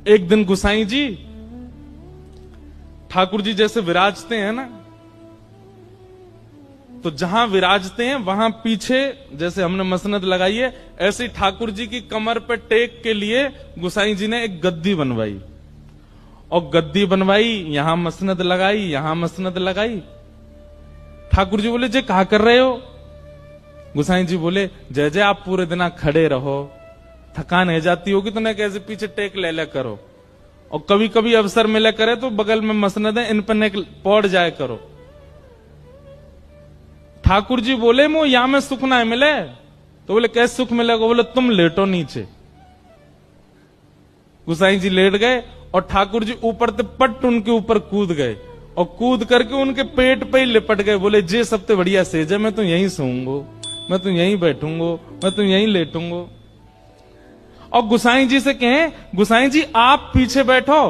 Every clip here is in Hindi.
एक दिन गुसाई जी ठाकुर जी जैसे विराजते हैं ना, तो जहां विराजते हैं वहां पीछे जैसे हमने मसनद लगाई है, ऐसे ही ठाकुर जी की कमर पे टेक के लिए गुसाई जी ने एक गद्दी बनवाई, और गद्दी बनवाई, यहां मसनद लगाई, यहां मसनद लगाई। ठाकुर जी बोले, जे कहा कर रहे हो? गुसाई जी बोले, जय जय आप पूरे दिन खड़े रहो, थकान है जाती होगी तो न कैसे पीछे टेक ले ले करो, और कभी कभी अवसर मिले करे तो बगल में मसनद है, इन पर नेक पौड़ जाए करो। ठाकुर जी बोले, मो यहां में सुख ना मिले। तो बोले, कैसे सुख मिलेगा? बोले, तुम लेटो नीचे। गुसाई जी लेट गए और ठाकुर जी ऊपर से पट उनके ऊपर कूद गए, और कूद करके उनके पेट पे ही लिपट गए। बोले, जे सबसे बढ़िया सेज है, मैं तो यहीं सोऊंगो, मैं तो यहीं बैठूंगो, मैं तो यहीं लेटूंगो। और गुसाई जी से कहें, गुसाई जी आप पीछे बैठो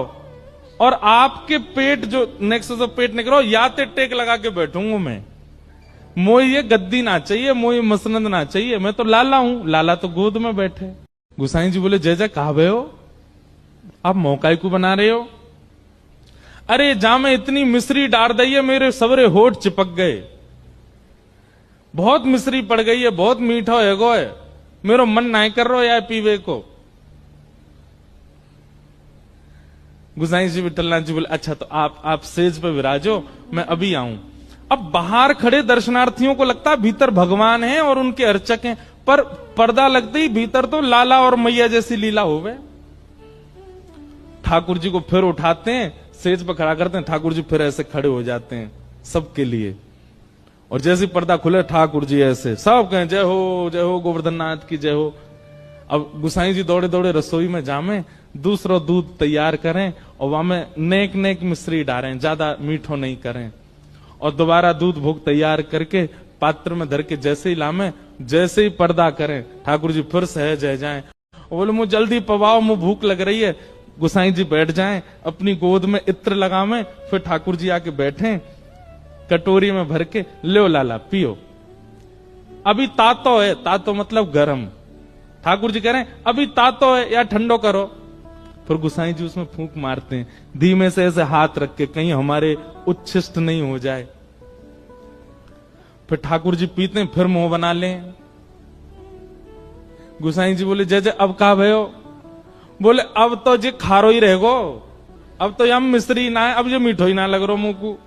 और आपके पेट जो नेक्स्ट जो पेट निकलो, या ते टेक लगा के बैठूंगा मैं, मोई ये गद्दी ना चाहिए, मोई मसनद ना चाहिए, मैं तो लाला हूं, लाला तो गोद में बैठे। गुसाई जी बोले, जय जय कहावे हो, आप मौका को बना रहे हो? अरे जा में इतनी मिश्री डाल दी है, मेरे सबरे होठ चिपक गए, बहुत मिश्री पड़ गई है, बहुत मीठा है गो है, मेरा मन ना कर रहा यार पीवे को। गुसाई जी विठलनाथ जी बोले, अच्छा तो आप सेज पे विराजो, मैं अभी आऊं। अब बाहर खड़े दर्शनार्थियों को लगता भीतर भगवान है और उनके अर्चक हैं, पर पर्दा लगते ही भीतर तो लाला और मैया जैसी लीला हो गए। ठाकुर जी को फिर उठाते हैं, सेज पर खड़ा करते हैं, ठाकुर जी फिर ऐसे खड़े हो जाते हैं सबके लिए, और जैसे पर्दा खुले ठाकुर जी ऐसे सब कहें, जय हो गोवर्धन नाथ की जय हो। अब गुसाई जी दौड़े दौड़े रसोई में जामे, दूसरा दूध तैयार करें और वहां में नेक नेक मिश्री डालें, ज्यादा मीठो नहीं करें, और दोबारा दूध भोग तैयार करके पात्र में धर के जैसे ही लामे, जैसे ही पर्दा करें, ठाकुर जी फिर सहज है जाएं। बोले, मुझे जल्दी पवाओ, मुझे भूख लग रही है। गुसाई जी बैठ जाएं, अपनी गोद में इत्र लगावे, फिर ठाकुर जी आके बैठे, कटोरी में भर के, लो लाला पियो, अभी तातो है, तातो मतलब गरम। ठाकुर जी कह रहे हैं, अभी तातो है या ठंडो करो। फिर गुसाई जी उसमें फूंक मारते हैं, धीमे से ऐसे हाथ रख के, कहीं हमारे उच्छिष्ट नहीं हो जाए। फिर ठाकुर जी पीते हैं, फिर मुंह बना लें। गुसाई जी बोले, जय जय अब कहा भयो? बोले, अब तो जे खारो ही रहेगो, अब तो यम मिश्री ना है, अब जो मीठो ही ना लग रो मुंह को,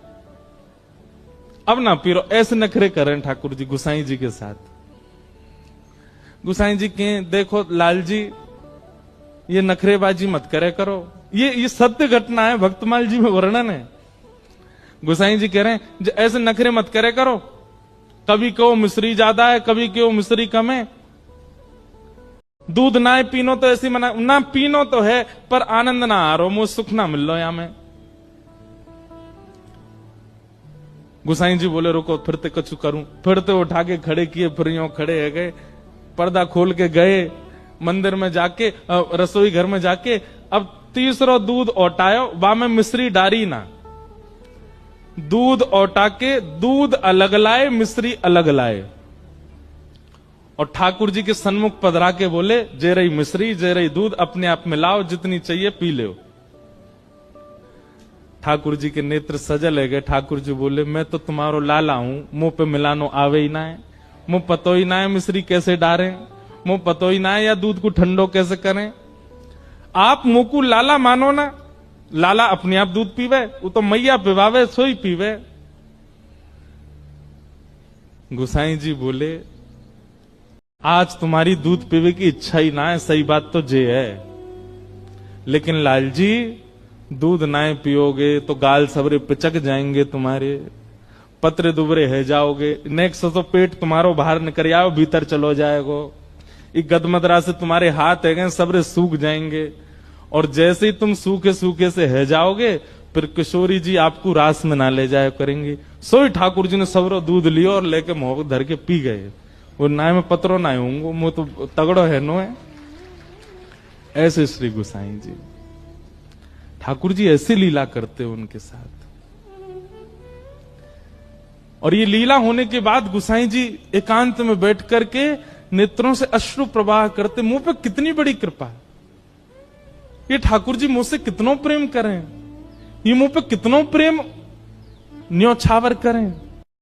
अब ना पी रो। ऐसे नखरे करें ठाकुर जी गुसाई जी के साथ। गुसाई जी के, देखो लाल जी, ये नखरेबाजी मत करे करो, ये सत्य घटना है, भक्तमाल जी में वर्णन है। गुसाई जी कह रहे हैं, ऐसे नखरे मत करे करो, कभी क्यों मिश्री ज्यादा है, कभी क्यों मिश्री कम है, दूध ना पीनो तो ऐसी मना ना, पीनो तो है पर आनंद ना आ रहा, मुझे सुख ना मिल लो यहां में। गुसाई जी बोले, रुको फिर ते कछु करूं। फिर ते उठा के खड़े किए, फिर यूं खड़े है गए, पर्दा खोल के गए मंदिर में जाके, रसोई घर में जाके, अब तीसरा दूध औटायो, बा में मिश्री डारी ना, दूध औटा के दूध अलग लाए, मिश्री अलग लाए, और ठाकुर जी के सन्मुख पधरा के बोले, जे रही मिश्री, जे रही दूध, अपने आप मिलाओ, जितनी चाहिए पी लो। ठाकुर जी के नेत्र सजल है गए। ठाकुर जी बोले, मैं तो तुम्हारो लाला हूं, मुंह पे मिलानो आवे ही ना है, मुंह पतो ही ना है मिश्री कैसे डारें, मुंह पतो ही ना है या दूध को ठंडो कैसे करें। आप मुंह को लाला मानो ना, लाला अपने आप दूध पीवे, वो तो मैया पिवावे, सोई पीवे। गुसाई जी बोले, आज तुम्हारी दूध पीवे की इच्छा ही ना है, सही बात तो जे है, लेकिन लाल जी दूध ना पियोगे तो गाल सबरे पिचक जाएंगे तुम्हारे, पतरे दुबरे है जाओगे, नेक्स्ट तो पेट तुम्हारो बाहर निकल आओ, भीतर चलो जाएगो, एक गदमदरा से तुम्हारे हाथ है गए सबरे सूख जाएंगे, और जैसे ही तुम सूखे सूखे से है जाओगे, फिर किशोरी जी आपको रास में ना ले जाया करेंगी। सोई ठाकुर जी ने सबरो दूध लियो और लेके मुंह धर के पी गए। वो नाय में पत्रो ना होंगे, मुंह तो तगड़ो है नो है। ऐसे श्री गुसाई जी, ठाकुर जी ऐसी लीला करते उनके साथ। और ये लीला होने के बाद गुसाई जी एकांत में बैठ करके नेत्रों से अश्रु प्रवाह करते, मुंह पे कितनी बड़ी कृपा है। ये ठाकुर जी मुझसे कितनो प्रेम करें, ये मुंह पे कितनो प्रेम न्योछावर करें।